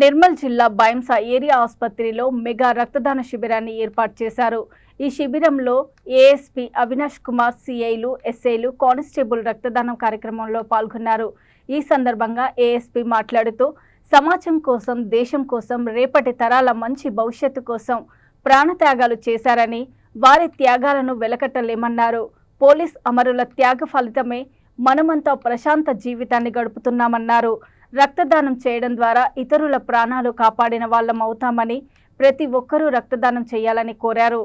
నిర్మల్ జిల్లా బైంసా ఏరియా ఆసుపత్రిలో మెగా రక్తదాన శిబిరాన్ని ఏర్పాటు చేశారు. ఈ శిబిరంలో ఏఎస్పీ అవినాష్ కుమార్, సిఐలు, ఎస్ఐలు, కానిస్టేబుల్ రక్తదానం కార్యక్రమంలో పాల్గొన్నారు. ఈ సందర్భంగా ఏఎస్పీ మాట్లాడుతూ సమాజం కోసం, దేశం కోసం, రేపటి తరాల మంచి భవిష్యత్తు కోసం ప్రాణత్యాగాలు చేశారని, వారి త్యాగాలను వెలకట్టలేమన్నారు. పోలీస్ అమరుల త్యాగ ఫలితమే మనమంతా ప్రశాంత జీవితాన్ని గడుపుతున్నామన్నారు. రక్తదానం చేయడం ద్వారా ఇతరుల ప్రాణాలు కాపాడిన వాళ్ళం అవుతామని, ప్రతి ఒక్కరూ రక్తదానం చేయాలని కోరారు.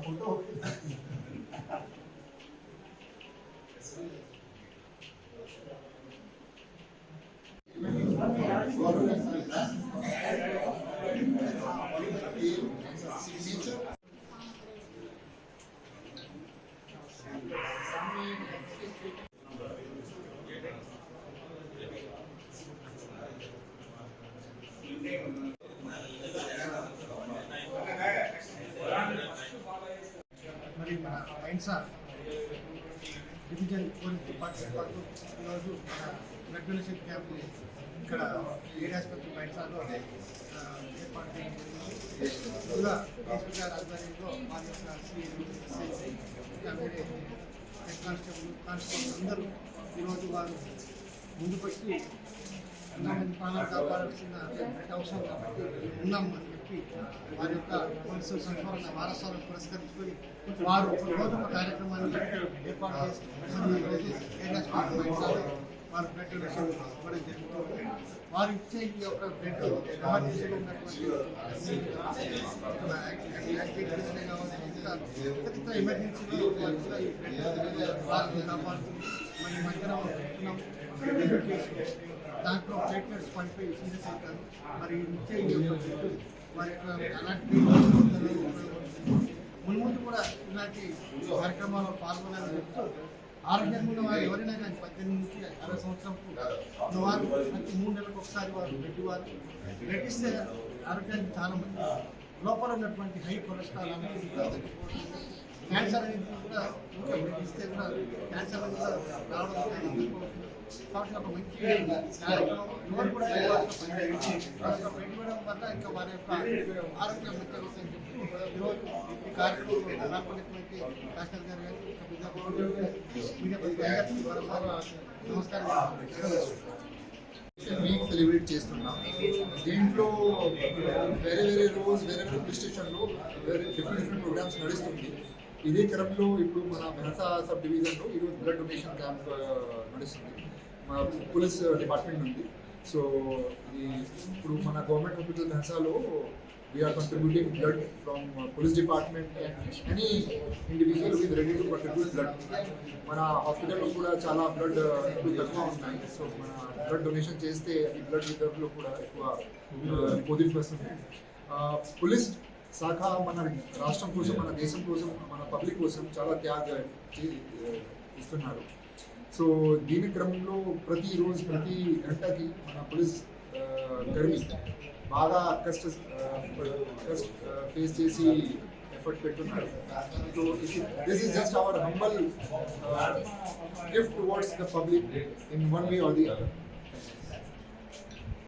Photo Bhainsa division police department ఈరోజు బ్లడ్ డొనేషన్ క్యాంప్ ఇక్కడ ఏరియా ఆసుపత్రి బైంసాలో ఏర్పాటు చేయడం ఆధ్వర్యంలో మా వేరే హెడ్ కానిస్టేబుల్ అందరూ ఈరోజు వారు ముందుకొచ్చి ఎంతోమంది ప్రాణాలు కాపాడాల్సిన అవసరం కాబట్టి ఉన్నామని చెప్పి వారి యొక్క పోలీసు సంస్మరణ వారసాలను పురస్కరించుకొని వారు రోజు ఒక కార్యక్రమాన్ని ఏర్పాటు చేసి ఈరోజు వారు బ్లడ్ డొనేషన్ ఇవ్వడం జరుగుతుంది. వారు ఇచ్చే ఈ యొక్క బ్లడ్ ఎమర్జెన్సీలో ఉన్నటువంటి యాక్టివిటీస్నే కావాలి, ఇంకా ఇతర ఎమర్జెన్సీలో వారు ఈ బ్లడ్ వారిని కాపాడుతుంది. మరి మధ్యాహ్నం దాంట్లో ప్లేట్లెట్స్ పడిపోయి సీరియస్ అవుతారు. మరి ఇచ్చే ఈ యొక్క బ్లడ్ వారి యొక్క అలాంటి ముందు కూడా ఇలాంటి కార్యక్రమాల్లో పాల్గొనాలని చెప్తూ ఆరోగ్యంగా ఉన్న వారు ఎవరైనా కానీ 18 నుంచి 60 సంవత్సరం వారు ప్రతి 3 నెలలకు ఒకసారి వారు బ్లడ్ ఇస్తే ఆరోగ్యానికి చాలా మంది లోపల ఉన్నటువంటి హై కొలెస్ట్రాల్ అనేది క్యాన్సర్ అనేది కూడా బ్లడ్ ఇస్తే కూడా క్యాన్సర్ అనేది కూడా రావడం కాబట్టి ఒక మంచి ఎవరు కూడా బ్లడ్ ఇవ్వడం వల్ల ఇంకా వారి యొక్క ఆరోగ్యం మంచిగా వస్తుందని చెప్పి ఈరోజు ఈ కార్యక్రమం రాకపోయినటువంటి డాక్టర్ గారు వీక్ సెలబ్రేట్ చేస్తున్నాం. దీంట్లో వేరే రోజు వేరే పోలీస్ స్టేషన్లో డిఫరెంట్ ప్రోగ్రామ్స్ నడుస్తుంది. ఇదే క్రమంలో ఇప్పుడు మన బైంసా సబ్ డివిజన్లో ఈరోజు బ్లడ్ డొనేషన్ క్యాంప్ నడుస్తుంది మన పోలీస్ డిపార్ట్మెంట్ నుండి. సో ఇప్పుడు మన గవర్నమెంట్ హాస్పిటల్ బైంసాలో we are contributing blood from police department and any individual who is ready to contribute blood. మన హాస్పిటల్లో కూడా చాలా బ్లడ్ ఇప్పుడు తక్కువ ఉన్నాయి. సో మన బ్లడ్ డొనేషన్ చేస్తే ఈ బ్లడ్ రిజర్వ్లో కూడా ఎక్కువ పొజిటివ్ వస్తుంది. పోలీస్ శాఖ మన రాష్ట్రం కోసం, మన దేశం కోసం, మన పబ్లిక్ కోసం చాలా త్యాగం ఇస్తున్నారు. సో దీని క్రమంలో ప్రతిరోజు ప్రతి గంటకి మన పోలీస్ కర్మి బాగా కష్ట ఫేస్ చేసి ఎఫర్ట్ పెట్టున్నారు. So this is just our humble gift towards the public in one way or the other.